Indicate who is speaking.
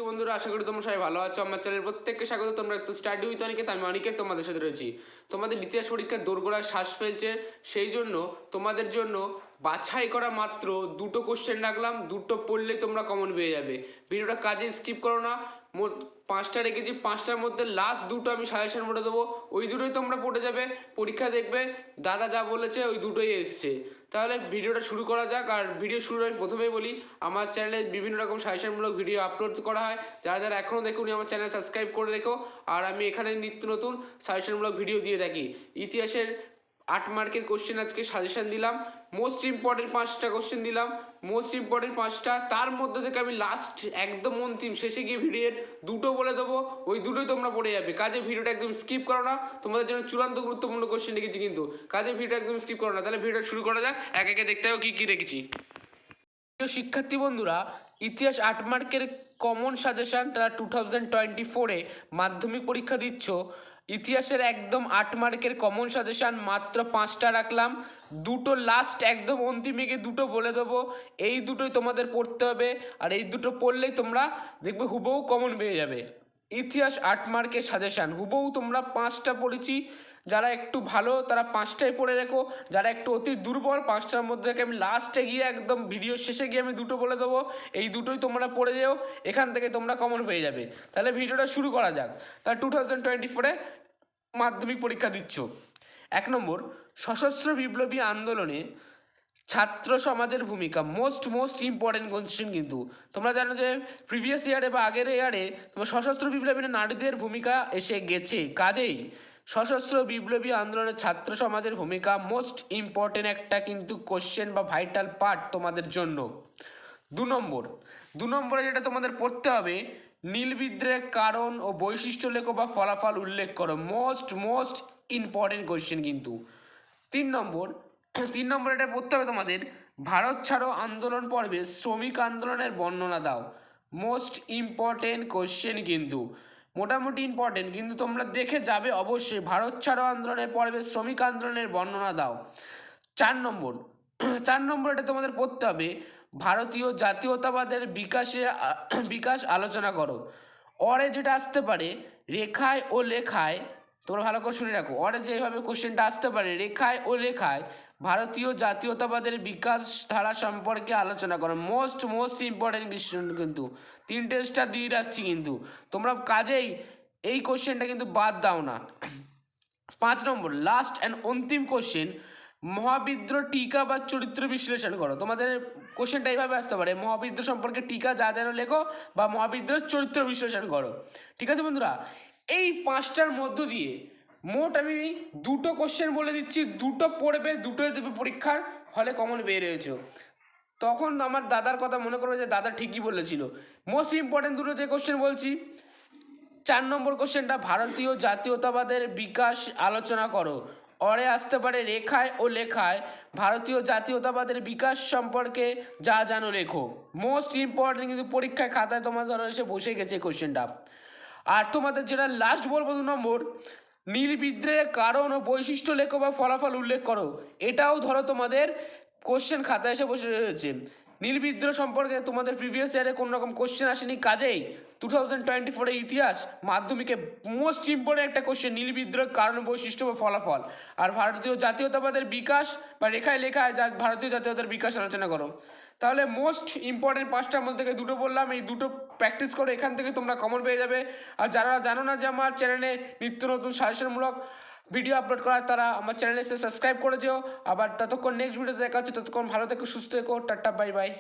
Speaker 1: বন্ধুরা, আশা করি তোমরা সবাই ভালো আছো। আমার চ্যানেলের প্রত্যেককে স্বাগত। তোমরা একটু স্টাডি উইথ অনিকেত, আমি অনিকেত তোমাদের সাথে রয়েছি। তোমাদের ইতিহাস পরীক্ষার দোরগোড়ায় শ্বাস ফেলছে, সেই জন্য তোমাদের জন্য বাছাই করা মাত্র দুটো কোশ্চেন রাখলাম। দুটো পড়লেই তোমরা কমন পেয়ে যাবে। ভিডিওটা কাজে স্কিপ করো না। মোট 5টা রেখেছি, 5টার মধ্যে লাস্ট দুটো আমি সাজেশন বলে দেবো, ওই দুটোই তোমরা পড়ে যাবে। পরীক্ষা দেখবে দাদা যা বলেছে ওই দুটোই এসছে। তাহলে ভিডিওটা শুরু করা যাক। আর ভিডিও শুরু আমি প্রথমেই বলি, আমার চ্যানেলে বিভিন্ন রকম সাজেশনমূলক ভিডিও আপলোড করা হয়। যারা যারা এখনও দেখুনি আমার চ্যানেল সাবস্ক্রাইব করে রেখো। আর আমি এখানে নিত্য নতুন সাজেশনমূলক ভিডিও দিয়ে থাকি। ইতিহাসের 8 মার্কের কোশ্চেন আজকে সাজেশন দিলাম। মোস্ট ইম্পর্টেন্ট 5টা কোশ্চেন দিলাম, মোস্ট ইম্পর্টেন্ট 5টা। তার মধ্যে থেকে আমি লাস্ট একদম অন্তিম শেষে গিয়ে ভিডিওর দুটো বলে দেবো, ওই দুটোই তোমরা পড়ে যাবে। কাজে ভিডিওটা একদম স্কিপ করো না। তোমাদের জন্য চূড়ান্ত গুরুত্বপূর্ণ কোশ্চেন রেখেছি কিন্তু, কাজে ভিডিওটা একদম স্কিপ করো না। তাহলে ভিডিওটা শুরু করা যাক, একে একে দেখতে হবে কী কী রেখেছি। শিক্ষার্থী বন্ধুরা, ইতিহাস 8 মার্কের কমন সাজেশন তারা 2024-এ মাধ্যমিক পরীক্ষা দিচ্ছ। ইতিহাসের একদম 8 মার্কের কমন সাজেশন মাত্র 5টা রাখলাম। দুটো লাস্ট একদম অন্তিমে গিয়ে দুটো বলে দেবো, এই দুটোই তোমাদের পড়তে হবে। আর এই দুটো পড়লেই তোমরা দেখবে হুবহু কমন পেয়ে যাবে। ইতিহাস 8 মার্কের সাজেশন হুবহু তোমরা 5টা পড়েছি। যারা একটু ভালো তারা 5টাই পড়ে রেখো, যারা একটু অতি দুর্বল 5টার মধ্যে থেকে আমি লাস্টে গিয়ে একদম ভিডিও শেষে গিয়ে আমি দুটো বলে দেবো, এই দুটোই তোমরা পড়ে যেও, এখান থেকে তোমরা কমন পেয়ে যাবে। তাহলে ভিডিওটা শুরু করা যাক। তাহলে 2024-এ মাধ্যমিক পরীক্ষা দিচ্ছ। 1 নম্বর, সশস্ত্র বিপ্লবী আন্দোলনে ছাত্র সমাজের ভূমিকা। মোস্ট ইম্পর্টেন্ট কোশ্চেন কিন্তু। তোমরা জানো যে প্রিভিয়াস ইয়ারে বা আগের ইয়ারে তোমার সশস্ত্র বিপ্লবী নারীদের ভূমিকা এসে গেছে। কাজেই সশস্ত্র বিপ্লবী আন্দোলনের ছাত্র সমাজের ভূমিকা মোস্ট ইম্পর্টেন্ট একটা কিন্তু কোশ্চেন বা ভাইটাল পার্ট তোমাদের জন্য। 2 নম্বরে যেটা তোমাদের পড়তে হবে, নীল বিদ্রোহের কারণ ও বৈশিষ্ট্য লেখো বা ফলাফল উল্লেখ করো। মোস্ট ইম্পর্টেন্ট কোশ্চেন কিন্তু। 3 নম্বর এটা পড়তে হবে তোমাদের, ভারত ছাড়ো আন্দোলন পর্বে শ্রমিক আন্দোলনের বর্ণনা দাও। মোস্ট ইম্পর্টেন্ট কোশ্চেন কিন্তু, মোটামুটি ইম্পর্টেন্ট কিন্তু, তোমরা দেখে যাবে অবশ্যই। ভারত ছাড়ো আন্দোলনের পর্বে শ্রমিক আন্দোলনের বর্ণনা দাও। 4 নম্বর এটা তোমাদের পড়তে হবে, ভারতীয় জাতীয়তাবাদের বিকাশ আলোচনা করো। অরে যেটা আসতে পারে রেখায় ও লেখায়, তোমরা ভালো করে শুনে রাখো, অরে যেভাবে কোশ্চেনটা আসতে পারে রেখায় ও লেখায় ভারতীয় জাতীয়তাবাদের বিকাশ ধারা সম্পর্কে আলোচনা করো। মোস্ট ইম্পর্টেন্ট কোশ্চেন কিন্তু, 3টে স্টার দিয়ে রাখছি কিন্তু, তোমরা কাজেই এই কোশ্চেনটা কিন্তু বাদ দাও না। 5 নম্বর লাস্ট অ্যান্ড অন্তিম কোশ্চেন, মহাবিদ্রোহ টিকা বা চরিত্র বিশ্লেষণ করো। তোমাদের কোশ্চেনটা এইভাবে আসতে পারে, মহাবিদ্রোহ সম্পর্কে টিকা যা যেন লেখো বা মহাবিদ্রোহ চরিত্র বিশ্লেষণ করো। ঠিক আছে বন্ধুরা, এই 5টার মধ্য দিয়ে মোট আমি দুটো কোশ্চেন বলে দিচ্ছি, দুটো পড়বে, দুটোই দেবে পরীক্ষার হলে কমন পেয়ে রয়েছে। তখন আমার দাদার কথা মনে করবে যে দাদা ঠিকই বলেছিল। মোস্ট ইম্পর্টেন্ট দুটো যে কোশ্চেন বলছি, 4 নম্বর কোশ্চেনটা ভারতীয় জাতীয়তাবাদের বিকাশ আলোচনা করো। অরে আসতে পারে রেখায় ও লেখায় ভারতীয় জাতীয়তাবাদের বিকাশ সম্পর্কে যা জানো লেখো। মোস্ট ইম্পর্টেন্ট কিন্তু, পরীক্ষায় খাতায় তোমার ধরো এসে বসে গেছে কোশ্চেনটা। আর তোমাদের যেটা লাস্ট বলবো 2 নম্বর, নীল বিদ্রোহের কারণ ও বৈশিষ্ট্য লেখো বা ফলাফল উল্লেখ করো। এটাও ধরো তোমাদের কোশ্চেন খাতায় এসে বসে রয়েছে। নীল বিদ্রোহ সম্পর্কে তোমাদের প্রিভিয়াস ইয়ারে কোনো রকম কোশ্চেন আসেনি, কাজেই 2024-এ ইতিহাস মাধ্যমিকে মোস্ট ইম্পর্টেন্ট একটা কোশ্চেন, নীল বিদ্রোহের কারণ বৈশিষ্ট্য বা ফলাফল। আর ভারতীয় জাতীয়তাবাদের বিকাশ বা রেখায় লেখায় ভারতীয় জাতীয়তার বিকাশ আলোচনা করো। তাহলে মোস্ট ইম্পর্টেন্ট 5টার মধ্যে থেকে দুটো বললাম, এই দুটো প্র্যাকটিস করো, এখান থেকে তোমরা কমন পেয়ে যাবে। আর যারা জানো না যে আমার চ্যানেলে নিত্য নতুন সাজেশনমূলক ভিডিও আপলোড করা, তারা আমার চ্যানেলে সাবস্ক্রাইব করে যেও। আবার ততক্ষণ নেক্সট ভিডিওতে দেখা হচ্ছে, ততক্ষণ ভালো থেকো, সুস্থ থেকো, টাটা, বাই বাই।